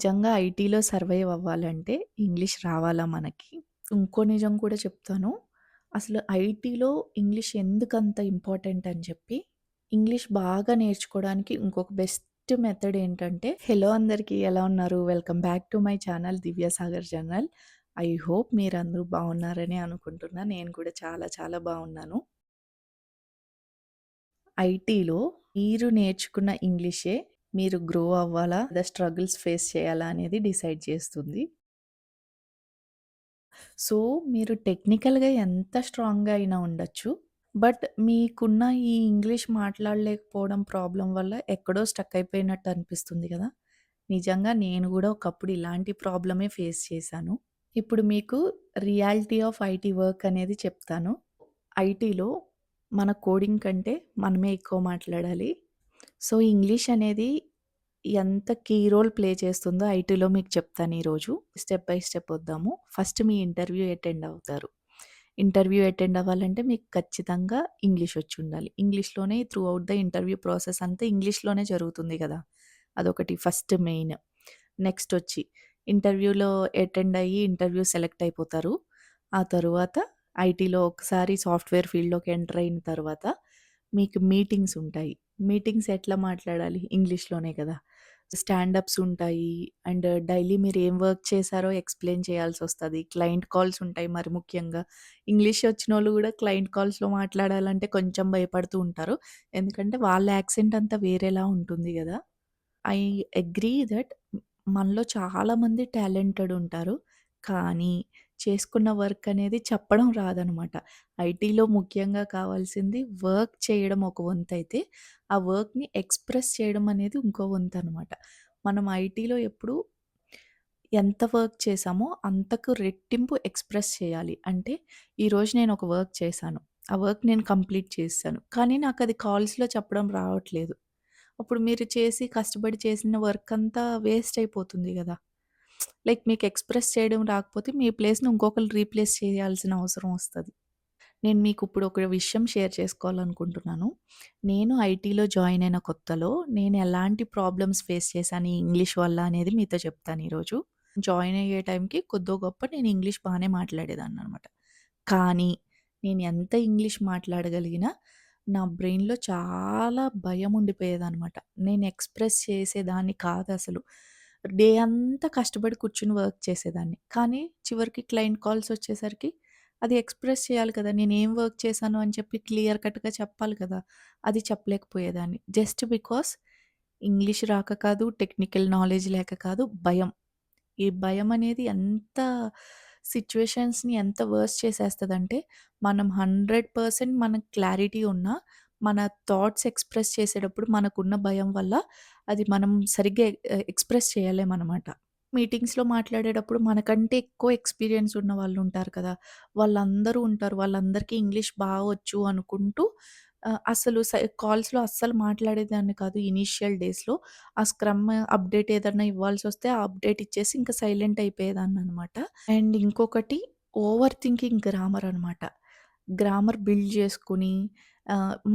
నిజంగా ఐటీలో సర్వైవ్ అవ్వాలంటే ఇంగ్లీష్ రావాలా మనకి? ఇంకో నిజం కూడా చెప్తాను. అసలు ఐటీలో ఇంగ్లీష్ ఎందుకంత ఇంపార్టెంట్ అని చెప్పి, ఇంగ్లీష్ బాగా నేర్చుకోవడానికి ఇంకొక బెస్ట్ మెథడ్ ఏంటంటే హలో అందరికీ ఎలా ఉన్నారు? Welcome back to my channel 'Divyasagar journal'. I hope మీరందరూ బాగున్నారని అనుకుంటున్నా. నేను కూడా చాలా చాలా బాగున్నాను. ఐటీలో మీరు నేర్చుకున్న ఇంగ్లీషే మీరు గ్రో అవ్వాలా? లేదా స్ట్రగుల్స్ ఫేస్ చేయాలా అనేది డిసైడ్ చేస్తుంది. సో, మీరు టెక్నికల్‌గా ఎంత స్ట్రాంగ్‌గా అయినా ఉండొచ్చు. బట్ మీకున్న ఈ ఇంగ్లీష్ మాట్లాడలేకపోవడం ప్రాబ్లమ్ వల్ల ఎక్కడో స్టక్ అయిపోయినట్టు అనిపిస్తుంది గదా! నిజంగా నేను గూడా ఒకప్పుడు ఇలాంటి ప్రాబ్లమే ఫేస్ చేశాను. ఇప్పుడు మీకు రియాలిటీ ఆఫ్ ఐటీ వర్క్ అనేది చెప్తాను. ఐటీలో మన కోడింగ్ కంటే మనమే ఎక్కువ మాట్లాడాలి. సో, ఇంగ్లీష్ అనేది ఎంత కీ రోల్ ప్లే చేస్తుందో ఐటీలో మీకు చెప్తాను ఈరోజు. స్టెప్ బై స్టెప్ వద్దాము. ఫస్ట్ మీ ఇంటర్వ్యూ అటెండ్ అవుతారు. ఇంటర్వ్యూ అటెండ్ అవ్వాలంటే మీకు ఖచ్చితంగా ఇంగ్లీష్ వచ్చుండాలి. ఇంగ్లీష్‌లోనే through out the interview process అంతా ఇంగ్లీష్‌లోనే జరుగుతుంది గదా! అదొకటి ఫస్ట్ మెయిన్. నెక్స్ట్ వచ్చి ఇంటర్వ్యూలో అటెండ్ అయ్యి ఇంటర్వ్యూ సెలెక్ట్ అయిపోతారు. ఆ తరువాత ఐటీలో ఒకసారి సాఫ్ట్‌వేర్ ఫీల్డ్‌లోకి ఎంటర్ అయిన తర్వాత మీకు మీటింగ్స్ ఉంటాయి. మీటింగ్స్ ఎట్లా మాట్లాడాలి? ఇంగ్లీష్‌లోనే కదా! స్టాండప్స్ ఉంటాయి. అండ్ డైలీ మీరు ఏం వర్క్ చేశారో ఎక్స్‌ప్లెయిన్ చేయాల్సొస్తది. క్లయింట్ కాల్స్ ఉంటాయి మరి ముఖ్యంగా. ఇంగ్లీష్ వచ్చినోళ్ళు గూడా క్లయింట్ కాల్స్‌లో మాట్లాడాలంటే కొంచెం భయపడుతూ ఉంటారు. ఎందుకంటే వాళ్ళ యాక్సెంట్ అంతా వేరేలా ఉంటుంది గదా! ఐ అగ్రీ దట్ మనలో చాలామంది టాలెంటెడ్ ఉంటారు. కానీ చేసుకున్న వర్క్ అనేది చెప్పడం రాదనమాట. ఐటీలో ముఖ్యంగా కావాల్సింది వర్క్ చేయడం ఒక వంతైతే, ఆ వర్క్‌ని ఎక్స్‌ప్రెస్ చేయడం అనేది ఇంకో వంతనమాట. మనం ఐటీలో ఎప్పుడు ఎంత వర్క్ చేశామో అంతకు రెట్టింపు ఎక్స్‌ప్రెస్ చేయాలి. అంటే ఈరోజు నేను ఒక వర్క్ చేశాను. ఆ వర్క్ నేను కంప్లీట్ చేసేసాను. కానీ నాకది కాల్స్‌లో చెప్పడం రావట్లేదు. అప్పుడు మీరు చేసి కష్టపడి చేసిన వర్క్ అంతా వేస్ట్ అయిపోతుంది గదా! లైక్ మీకు ఎక్స్‌ప్రెస్ చేయడం రాకపోతే మీ ప్లేస్‌ని ఇంకొకళ్ళు రీప్లేస్ చేయాల్సిన అవసరం వస్తది. నేను మీకు ఇప్పుడు ఒక విషయం షేర్ చేసుకోవాలనుకుంటున్నాను. నేను ఐటీలో జాయిన్ అయిన కొత్తలో నేను ఎలాంటి ప్రాబ్లమ్స్ ఫేస్ చేశాను ఈ ఇంగ్లీష్ వల్ల అనేది మీతో చెప్తాను ఈరోజు. జాయిన్ అయ్యే టైంకి కొద్దో గొప్ప నేను ఇంగ్లీష్ బానే మాట్లాడేదాన్ననమాట. కానీ నేను ఎంత ఇంగ్లీష్ మాట్లాడగలిగినా నా బ్రెయిన్‌లో చాలా భయం ఉండిపోయేదనమాట. నేను ఎక్స్‌ప్రెస్ చేసేదాన్ని కాదసలు. డే అంతా కష్టపడి కూర్చొని వర్క్ చేసేదాన్ని. కానీ చివరికి క్లయింట్ కాల్స్ వచ్చేసరికి అది ఎక్స్‌ప్రెస్ చేయాలి కదా! నేనేం వర్క్ చేశాను అని చెప్పి క్లియర్ కట్‌గా చెప్పాలి కదా! అది చెప్పలేకపోయేదాన్ని. జస్ట్ బికాస్ ఇంగ్లీష్ రాక కాదు, టెక్నికల్ నాలెడ్జ్ లేక కాదు, భయం. ఈ భయమనేది ఎంత సిట్యుయేషన్స్‌ని ఎంత వర్స్ట్ చేసేస్తదంటే, మనం 100% మనకు క్లారిటీ ఉన్నా, మన థాట్స్ ఎక్స్‌ప్రెస్ చేసేటప్పుడు మనకున్న భయం వల్ల అది మనం సరిగ్గా ఎక్స్‌ప్రెస్ చేయలేమనమాట. మీటింగ్స్‌లో మాట్లాడేటప్పుడు మనకంటే ఎక్కువ ఎక్స్‌పీరియన్స్ ఉన్న వాళ్ళుంటారు కదా! వాళ్ళందరూ ఉంటారు. వాళ్ళందరికీ ఇంగ్లీష్ వచ్చు అనుకుంటూ అసలు కాల్స్‌లో అస్సలు మాట్లాడేదాన్ని కాదు ఇనీషియల్ డేస్‌లో. ఆ స్క్రమ్ అప్డేట్ ఏదన్నా ఇవ్వాల్సొస్తే ఆ అప్డేట్ ఇచ్చేసి ఇంకా సైలెంట్ అయిపోయేదాన్ననమాట. అండ్ ఇంకొకటి ఓవర్ థింకింగ్ గ్రామర్ అనమాట. గ్రామర్ బిల్డ్ చేసుకొని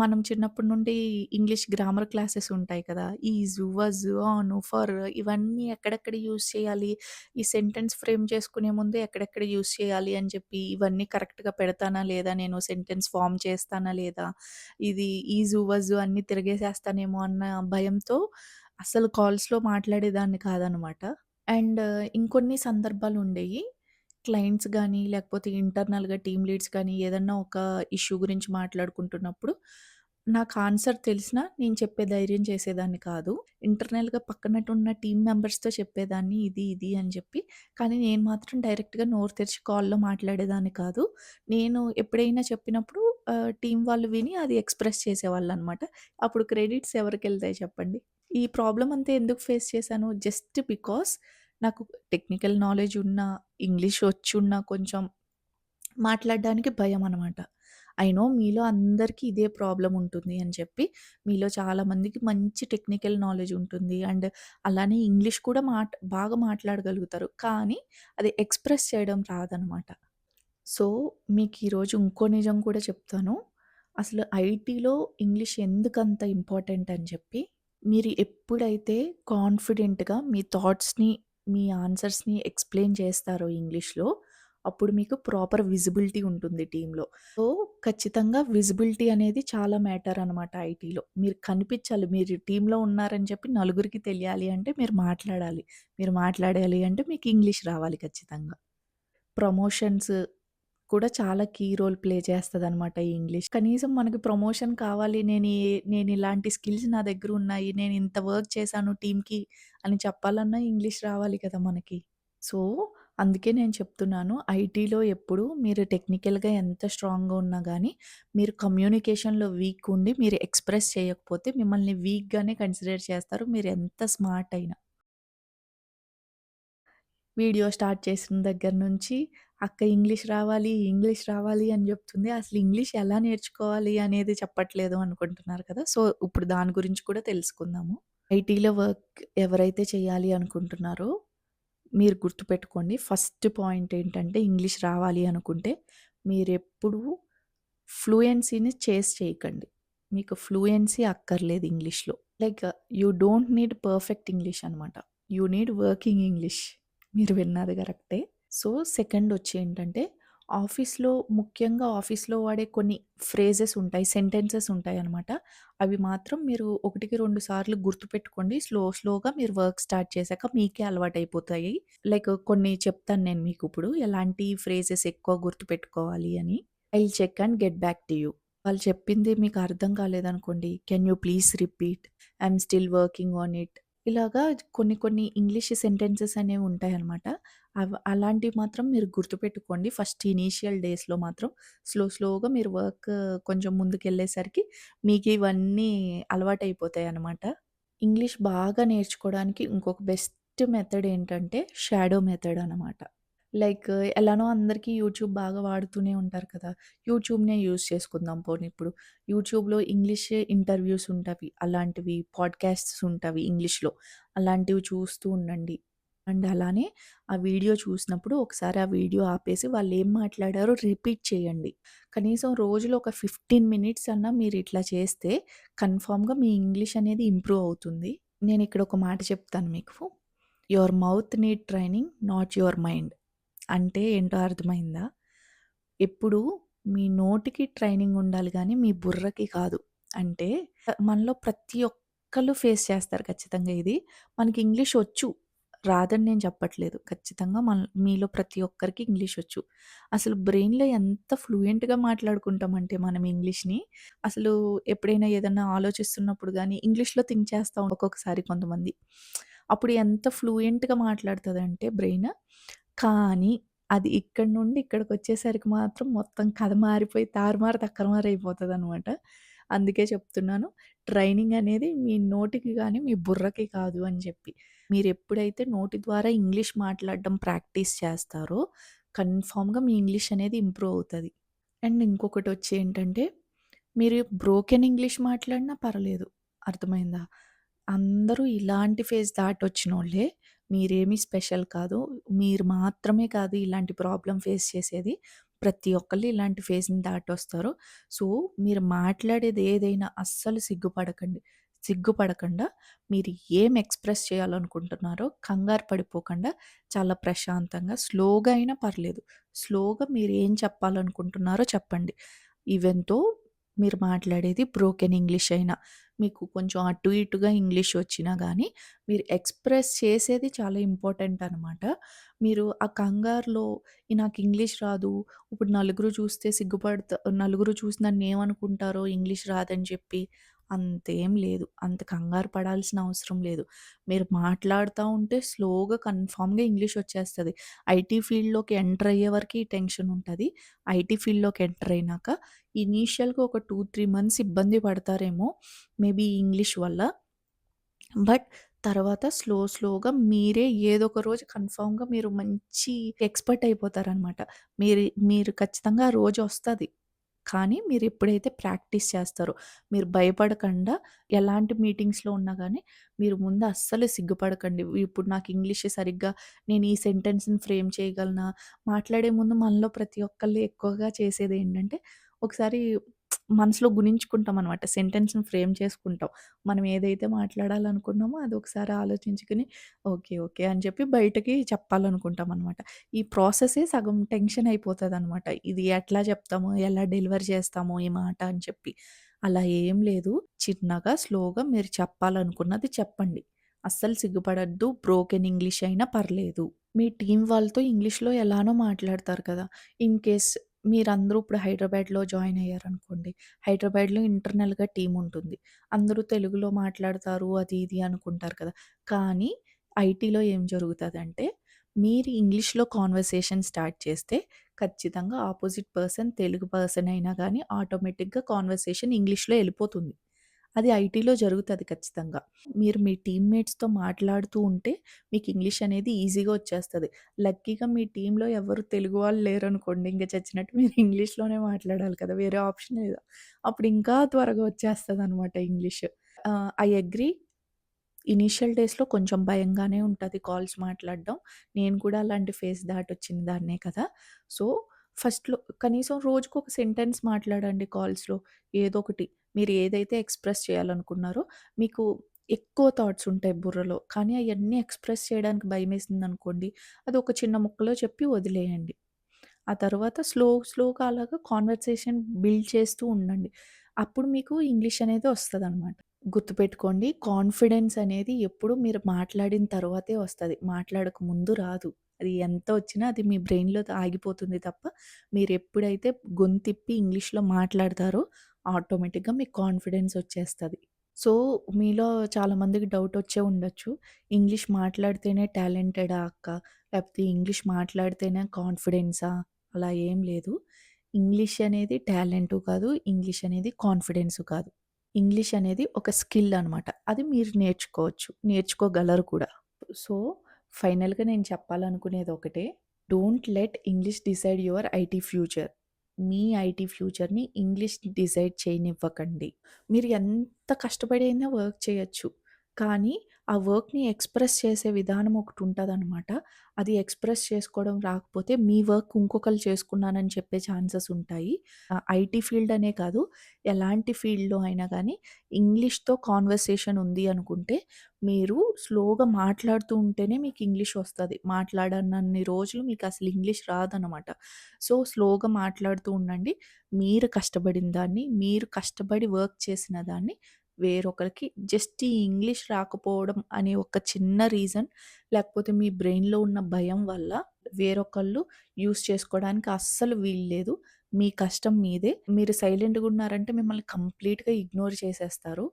మనం చిన్నప్పటి నుండి ఇంగ్లీష్ గ్రామర్ క్లాసెస్ ఉంటాయి కదా! ఈజు, వజు, ఆను, ఫర్ ఇవన్నీ ఎక్కడెక్కడ యూజ్ చేయాలి, ఈ సెంటెన్స్ ఫ్రేమ్ చేసుకునే ముందే ఎక్కడెక్కడ యూజ్ చేయాలి అని చెప్పి ఇవన్నీ కరెక్ట్‌గా పెడతానా లేదా, నేను సెంటెన్స్ ఫార్మ్ చేస్తానా లేదా, ఇది ఈజు, వజు అన్నీ తిరగేసేస్తానేమో అన్న భయంతో అస్సలు కాల్స్‌లో మాట్లాడేదాన్ని కాదనమాట. అండ్ ఇంకొన్ని సందర్భాలుండేయి. క్లయింట్స్ గానీ, లేకపోతే ఇంటర్నల్‌గా టీమ్ లీడ్స్ కానీ ఏదన్నా ఒక ఇష్యూ గురించి మాట్లాడుకుంటున్నప్పుడు, నాకు ఆన్సర్ తెలిసినా నేను చెప్పే ధైర్యం చేసేదాన్ని కాదు. ఇంటర్నల్‌గా పక్కనటున్న టీమ్ మెంబర్స్‌తో చెప్పేదాన్ని ఇది అని చెప్పి. కానీ నేను మాత్రం డైరెక్ట్‌గా నోరు తెరిచి కాల్‌లో మాట్లాడేదాన్ని కాదు. నేను ఎప్పుడైనా చెప్పినప్పుడు టీమ్ వాళ్ళు విని అది ఎక్స్‌ప్రెస్ చేసేవాళ్ళనమాట. అప్పుడు క్రెడిట్స్ ఎవరికెళ్తాయి చెప్పండి? ఈ ప్రాబ్లమ్ అంతా ఎందుకు ఫేస్ చేశాను? జస్ట్ బికాస్ నాకు టెక్నికల్ నాలెడ్జ్ ఉన్నా, ఇంగ్లీష్ వచ్చున్నా కొంచెం మాట్లాడడానికి భయమనమాట. ఐ నో మీలో అందరికీ ఇదే ప్రాబ్లమ్ ఉంటుంది అని చెప్పి, మీలో చాలా మందికి మంచి టెక్నికల్ నాలెడ్జ్ ఉంటుంది. అండ్ అలానే ఇంగ్లీష్ కూడా బాగా మాట్లాడగలుగుతారు. కానీ అది ఎక్స్‌ప్రెస్ చేయడం రాదనమాట. సో, మీకీరోజు ఇంకో నిజం కూడా చెప్తాను. అసలు ఐటీలో ఇంగ్లీష్ ఎందుకంత ఇంపార్టెంట్ అని చెప్పి, మీరు ఎప్పుడైతే కాన్ఫిడెంట్‌గా మీ థాట్స్‌ని మీ ఆన్సర్స్‌ని ఎక్స్‌ప్లెయిన్ చేస్తారో ఇంగ్లీష్‌లో, అప్పుడు మీకు ప్రాపర్ విజిబిలిటీ ఉంటుంది టీమ్‌లో. సో, ఖచ్చితంగా విజిబిలిటీ అనేది చాలా మ్యాటర్ అనమాట ఐటీలో. మీరు కనిపించాలి. మీరు టీమ్‌లో ఉన్నారని చెప్పి నలుగురికి తెలియాలి అంటే మీరు మాట్లాడాలి. మీరు మాట్లాడాలి అంటే మీకు ఇంగ్లీష్ రావాలి ఖచ్చితంగా. ప్రమోషన్స్ కూడా చాలా కీ రోల్ ప్లే చేస్తదనమాట ఈ ఇంగ్లీష్. కనీసం మనకి ప్రమోషన్ కావాలి. నేనిలాంటి స్కిల్స్ నా దగ్గరున్నాయి. నేనింత వర్క్ చేశాను టీమ్‌కి అని చెప్పాలన్నా ఇంగ్లీష్ రావాలి కదా మనకి. సో, అందుకే నేను చెప్తున్నాను. ఐటీలో ఎప్పుడు మీరు టెక్నికల్‌గా ఎంత స్ట్రాంగ్‌గా ఉన్నా గానీ, మీరు కమ్యూనికేషన్‌లో వీక్ ఉండి మీరు ఎక్స్‌ప్రెస్ చేయకపోతే మిమ్మల్ని వీక్‌గానే కన్సిడర్ చేస్తారు. మీరెంత స్మార్ట్ అయినా. వీడియో స్టార్ట్ చేసిన దగ్గర నుంచి అక్క ఇంగ్లీష్ రావాలి, ఇంగ్లీష్ రావాలి అని జెప్తుంది. అసలు ఇంగ్లీష్ ఎలా నేర్చుకోవాలి అనేది చెప్పట్లేదు అనుకుంటున్నారు కదా! సో, ఇప్పుడు దాని గురించి కూడా తెలుసుకుందాము. ఐటీలో వర్క్ ఎవరైతే చేయాలి అనుకుంటున్నారో మీరు గుర్తుపెట్టుకోండి. ఫస్ట్ పాయింట్ ఏంటంటే ఇంగ్లీష్ రావాలి అనుకుంటే మీరెప్పుడూ ఫ్లూయెన్సీని చేస్ చేయకండి. మీకు ఫ్లూయెన్సీ అక్కర్లేదు ఇంగ్లీష్‌లో. Like you don't need perfect English అనమాట. You need working English. మీరు విన్నది కరెక్టే. సో, సెకండొచ్చి ఏంటంటే, ముఖ్యంగా ఆఫీస్‌లో వాడే కొన్ని ఫ్రేజెస్ ఉంటాయి, సెంటెన్సెస్ ఉంటాయనమాట. అవి మాత్రం మీరు 1కి 2 సార్లు గుర్తుపెట్టుకోండి. స్లోగా మీరు వర్క్ స్టార్ట్ చేశాక మీకే అలవాటయిపోతాయి. లైక్ కొన్ని చెప్తాను నేను మీకిప్పుడు. ఎలాంటి ఫ్రేజెస్ ఎక్కువ గుర్తుపెట్టుకోవాలి అని. I'll check and get back to you. వాళ్ళు చెప్పింది మీకు అర్థం కాలేదనుకోండి, can you please repeat? I'm still working on it. ఇలాగా కొన్ని కొన్ని ఇంగ్లీష్ సెంటెన్సెస్ అనేవి ఉంటాయన్నమాట. అలాంటివి మాత్రం మీరు గుర్తుపెట్టుకోండి. ఫస్ట్ ఇనీషియల్ డేస్‌లో మాత్రం స్లోగా మీరు వర్క్ కొంచెం ముందుకెళ్ళేసరికి మీకు ఇవన్నీ అలవాటయిపోతాయన్నమాట. ఇంగ్లీష్ బాగా నేర్చుకోవడానికి ఇంకొక బెస్ట్ మెథడ్ ఏంటంటే షాడో మెథడ్ అనమాట. లైక్ ఎలానో అందరికీ యూట్యూబ్ బాగా వాడుతూనే ఉంటారు కదా! యూట్యూబ్‌నే యూజ్ చేసుకుందాం పోనీ ఇప్పుడు. యూట్యూబ్‌లో ఇంగ్లీష్ ఇంటర్వ్యూస్ ఉంటవి. అలాంటివి పాడ్‌కాస్ట్స్ ఉంటవి ఇంగ్లీష్‌లో. అలాంటివి చూస్తూ ఉండండి. అండ్ అలానే ఆ వీడియో చూసినప్పుడు ఒకసారి ఆ వీడియో ఆపేసి వాళ్ళేం మాట్లాడారో రిపీట్ చేయండి. కనీసం రోజులో ఒక 15 మినిట్స్ అన్నా మీరిట్లా చేస్తే కన్ఫర్మ్‌గా మీ ఇంగ్లీష్ అనేది ఇంప్రూవ్ అవుతుంది. నేనిక్కడ ఒక మాట చెప్తాను మీకు. Your mouth need training, not your mind. అంటే ఏంటో అర్థమైందా? ఎప్పుడు మీ నోటికి ట్రైనింగ్ ఉండాలి గానీ, మీ బుర్రకి కాదు. అంటే మనలో ప్రతి ఒక్కళ్ళు ఫేస్ చేస్తారు ఖచ్చితంగా ఇది. మనకి ఇంగ్లీష్ ఒచ్చు. రాదని నేను చెప్పట్లేదు. ఖచ్చితంగా మీలో ప్రతి ఒక్కరికి ఇంగ్లీష్ ఒచ్చు. అసలు బ్రెయిన్‌లో ఎంత ఫ్లూయెంట్‌గా మాట్లాడుకుంటామంటే మనం ఇంగ్లీష్‌ని, అసలు ఎప్పుడైనా ఏదన్నా ఆలోచిస్తున్నప్పుడు గానీ, ఇంగ్లీష్‌లో థింక్ చేస్తా ఒక్కొక్కసారి కొంతమంది. అప్పుడు ఎంత ఫ్లూయెంట్‌గా మాట్లాడుతదంటే బ్రెయిన్, కానీ అది ఇక్కడి నుండి ఇక్కడికొచ్చేసరికి మాత్రం మొత్తం కథ మారిపోయి తారుమారు తక్కరమారైపోతదనమాట. అందుకే చెప్తున్నాను. ట్రైనింగ్ అనేది మీ నోటికి గాని, మీ బుర్రకి కాదు అని చెప్పి. మీరెప్పుడైతే నోటి ద్వారా ఇంగ్లీష్ మాట్లాడడం ప్రాక్టీస్ చేస్తారో, కన్ఫర్మ్‌గా మీ ఇంగ్లీష్ అనేది ఇంప్రూవ్ అవుతది. అండ్ ఇంకొకటొచ్చి ఏంటంటే, మీరు బ్రోకెన్ ఇంగ్లీష్ మాట్లాడినా పర్లేదు. అర్థమైందా? అందరూ ఇలాంటి ఫేజ్ దాటొచ్చినోళ్ళే. మీరేమి స్పెషల్ కాదు. మీరు మాత్రమే కాదు ఇలాంటి ప్రాబ్లమ్ ఫేస్ చేసేది. ప్రతి ఒక్కళ్ళు ఇలాంటి ఫేజ్‌ని దాటొస్తారు. సో, మీరు మాట్లాడేది ఏదైనా అస్సలు సిగ్గుపడకండి. సిగ్గుపడకుండా మీరు ఏం ఎక్స్‌ప్రెస్ చేయాలనుకుంటున్నారో కంగారు పడిపోకుండా చాలా ప్రశాంతంగా స్లోగా అయినా పర్లేదు. స్లోగా మీరేం చెప్పాలనుకుంటున్నారో చెప్పండి. ఈవెన్ దో మీరు మాట్లాడేది బ్రోకెన్ ఇంగ్లీష్ అయినా, మీకు కొంచెం అటు ఇటుగా ఇంగ్లీష్ వచ్చినా గానీ, మీరు ఎక్స్‌ప్రెస్ చేసేది చాలా ఇంపార్టెంట్ అనమాట. మీరు ఆ కంగారులో నాకు ఇంగ్లీష్ రాదు, ఇప్పుడు నలుగురు చూసి నన్నేమనుకుంటారో ఇంగ్లీష్ రాదని చెప్పి, అంతేం లేదు. అంత కంగారు పడాల్సిన అవసరం లేదు. మీరు మాట్లాడుతా ఉంటే స్లోగా కన్ఫర్మ్‌గా ఇంగ్లీష్ వచ్చేస్తది. ఐటీ ఫీల్డ్‌లోకి ఎంటర్ అయ్యే వరకి ఈ టెన్షన్ ఉంటది. ఐటీ ఫీల్డ్‌లోకి ఎంటర్ అయినాక ఇనీషియల్‌గా ఒక 2, 3 మంత్స్ ఇబ్బంది పడతారేమో మేబీ ఇంగ్లీష్ వల్ల. బట్ తర్వాత స్లోగా మీరే ఏదో ఒక రోజు కన్ఫర్మ్‌గా మీరు మంచి ఎక్స్‌పర్ట్ అయిపోతారనమాట. మీరు మీరు ఖచ్చితంగా ఆ రోజొస్తది. కానీ మీరెప్పుడైతే ప్రాక్టీస్ చేస్తారో, మీరు భయపడకండా ఎలాంటి మీటింగ్స్‌లో ఉన్నా గానీ, మీరు ముందు అస్సలు సిగ్గుపడకండి. ఇప్పుడు నాకు ఇంగ్లీష్ సరిగ్గా నేను ఈ సెంటెన్స్‌ని ఫ్రేమ్ చేయగలనా? మాట్లాడే ముందు మనలో ప్రతి ఒక్కళ్ళు ఎక్కువగా చేసేదేంటంటే, ఒకసారి మనసులో గుణించుకుంటామనమాట. సెంటెన్స్‌ని ఫ్రేమ్ చేసుకుంటాం. మనం ఏదైతే మాట్లాడాలనుకున్నామో అది ఒకసారి ఆలోచించుకొని ఓకే. ఓకే. అని చెప్పి బయటకి చెప్పాలనుకుంటామనమాట. ఈ ప్రాసెసే సగం టెన్షన్ అయిపోతదనమాట. ఇది ఎట్లా చెప్తాము? ఎలా డెలివర్ చేస్తాము ఈ మాట అని చెప్పి. అలా ఏం లేదు. చిన్నగా, స్లోగా మీరు చెప్పాలనుకున్నది చెప్పండి. అస్సలు సిగ్గుపడొద్దు. బ్రోకెన్ ఇంగ్లీష్ అయినా పర్లేదు. మీ టీమ్ వాళ్ళతో ఇంగ్లీష్‌లో ఎలానో మాట్లాడతారు కదా! ఇన్ కేస్ మీరందరూ ఇప్పుడు హైదరాబాద్‌లో జాయిన్ అయ్యారనుకోండి. హైదరాబాద్‌లో ఇంటర్నల్‌గా టీమ్ ఉంటుంది. అందరూ తెలుగులో మాట్లాడతారు అది ఇది అనుకుంటారు కదా! కానీ ఐటీలో ఏం జరుగుతదంటే మీరు ఇంగ్లీష్‌లో కాన్వర్సేషన్ స్టార్ట్ చేస్తే ఖచ్చితంగా ఆపోజిట్ పర్సన్ తెలుగు పర్సన్ అయినా గానీ ఆటోమేటిక్‌గా కాన్వర్సేషన్ ఇంగ్లీష్‌లో ఎళ్ళిపోతుంది. అది ఐటీలో జరుగుతది ఖచ్చితంగా. మీరు మీ టీమ్‌మేట్స్‌తో మాట్లాడుతూ ఉంటే మీకు ఇంగ్లీష్ అనేది ఈజీగా వచ్చేస్తది. లక్కీగా మీ టీమ్‌లో ఎవరు తెలుగు వాళ్ళు లేరనుకోండి, ఇంక చచ్చినట్టు మీరు ఇంగ్లీష్‌లోనే మాట్లాడాలి కదా! వేరే ఆప్షన్ లేదు. అప్పుడు ఇంకా త్వరగా వచ్చేస్తదనమాట ఇంగ్లీష్. I agree. ఇనీషియల్ డేస్‌లో కొంచెం భయంగానే ఉంటది కాల్స్ మాట్లాడడం. నేను కూడా అలాంటి ఫేస్ దాటొచ్చిన దాన్నే కదా! సో, ఫస్ట్‌లో కనీసం రోజుకొక సెంటెన్స్ మాట్లాడండి కాల్స్‌లో. ఏదో ఒకటి. మీరు ఏదైతే ఎక్స్‌ప్రెస్ చేయాలనుకున్నారో, మీకు ఎక్కువ థాట్స్ ఉంటాయి బుర్రలో. కానీ అయన్నీ ఎక్స్‌ప్రెస్ చేయడానికి భయమేసిందనుకోండి, అది ఒక చిన్న ముక్కలో చెప్పి వదిలేయండి. ఆ తర్వాత స్లోగా అలాగా కాన్వర్సేషన్ బిల్డ్ చేస్తూ ఉండండి. అప్పుడు మీకు ఇంగ్లీష్ అనేది వస్తదనమాట. గుర్తుపెట్టుకోండి. కాన్ఫిడెన్స్ అనేది ఎప్పుడు మీరు మాట్లాడిన తర్వాతే వస్తది. మాట్లాడక ముందు రాదు. అది ఎంత వచ్చినా అది మీ బ్రెయిన్‌లో ఆగిపోతుంది తప్ప, మీరెప్పుడైతే గొంతిప్పి ఇంగ్లీష్‌లో మాట్లాడతారో ఆటోమేటిక్‌గా మీకు కాన్ఫిడెన్స్ వచ్చేస్తది. సో, మీలో చాలామందికి డౌటొచ్చే ఉండొచ్చు. ఇంగ్లీష్ మాట్లాడితేనే టాలెంటెడా అక్క? లేకపోతే ఇంగ్లీష్ మాట్లాడితేనే కాన్ఫిడెన్సా? అలా ఏం లేదు. ఇంగ్లీష్ అనేది టాలెంటు కాదు. ఇంగ్లీష్ అనేది కాన్ఫిడెన్సు కాదు. ఇంగ్లీష్ అనేది ఒక స్కిల్ అనమాట. అది మీరు నేర్చుకోవచ్చు. నేర్చుకోగలరు కూడా. సో, ఫైనల్‌గా నేను చెప్పాలనుకునేది ఒకటే. Don't let English decide your IT future. మీ ఐటీ ఫ్యూచర్‌ని ఇంగ్లీష్ డిసైడ్ చేయనివ్వకండి. మీరు ఎంత కష్టపడైనా వర్క్ చేయొచ్చు. కానీ ఆ వర్క్‌ని ఎక్స్‌ప్రెస్ చేసే విధానం ఒకటుంటదనమాట. అది ఎక్స్‌ప్రెస్ చేసుకోవడం రాకపోతే మీ వర్క్ ఇంకొకళ్ళు చేసుకున్నానని చెప్పే ఛాన్సెస్ ఉంటాయి. ఐటీ ఫీల్డ్ అనే కాదు, ఎలాంటి ఫీల్డ్‌లో అయినా గానీ ఇంగ్లీష్‌తో కాన్వర్సేషన్ ఉంది అనుకుంటే మీరు స్లోగా మాట్లాడుతూ ఉంటేనే మీకు ఇంగ్లీష్ వస్తది. మాట్లాడనన్ని రోజులు మీకసలు ఇంగ్లీష్ రాదనమాట. సో, స్లోగా మాట్లాడుతూ ఉండండి. మీరు కష్టపడిన దాన్ని, మీరు కష్టపడి వర్క్ చేసిన దాన్ని వేరొకరికి జస్ట్ ఈ ఇంగ్లీష్ రాకపోవడం అనే ఒక చిన్న రీజన్ లేకపోతే మీ బ్రెయిన్‌లో ఉన్న భయం వల్ల వేరొకళ్ళు యూజ్ చేసుకోవడానికి అస్సలు వీల్లేదు. మీ కష్టం మీదే. మీరు సైలెంట్‌గా ఉన్నారంటే మిమ్మల్ని కంప్లీట్‌గా ఇగ్నోర్ చేసేస్తారు.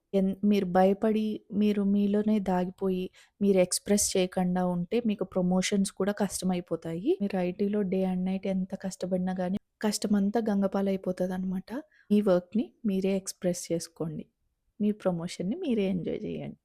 మీరు భయపడి మీరు మీలోనే దాగిపోయి మీరు ఎక్స్‌ప్రెస్ చేయకుండా ఉంటే మీకు ప్రమోషన్స్ కూడా కష్టమైపోతాయి. మీరు ఐటీలో డే అండ్ నైట్ ఎంత కష్టపడినా గానీ కష్టమంతా గంగపాలైపోతదనమాట. మీ వర్క్‌ని మీరే ఎక్స్‌ప్రెస్ చేసుకోండి. మీ ప్రమోషన్‌ని మీరే ఎంజాయ్ చేయండి.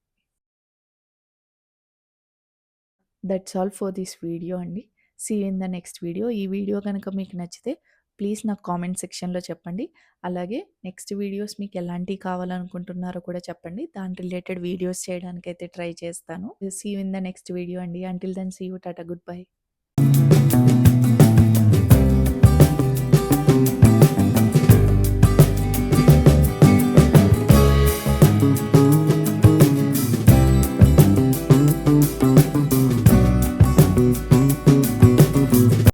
That's all for this video అండి. See you in the next video. ఈ వీడియో గనక మీకు నచ్చితే ప్లీజ్ నాకు కామెంట్ సెక్షన్‌లో చెప్పండి. అలాగే నెక్స్ట్ వీడియోస్ మీకు ఎలాంటివి కావాలనుకుంటున్నారో కూడా చెప్పండి. దాని రిలేటెడ్ వీడియోస్ చేయడానికైతే ట్రై చేస్తాను. See you in the next video అండి. Until then see you. Tata. Good by.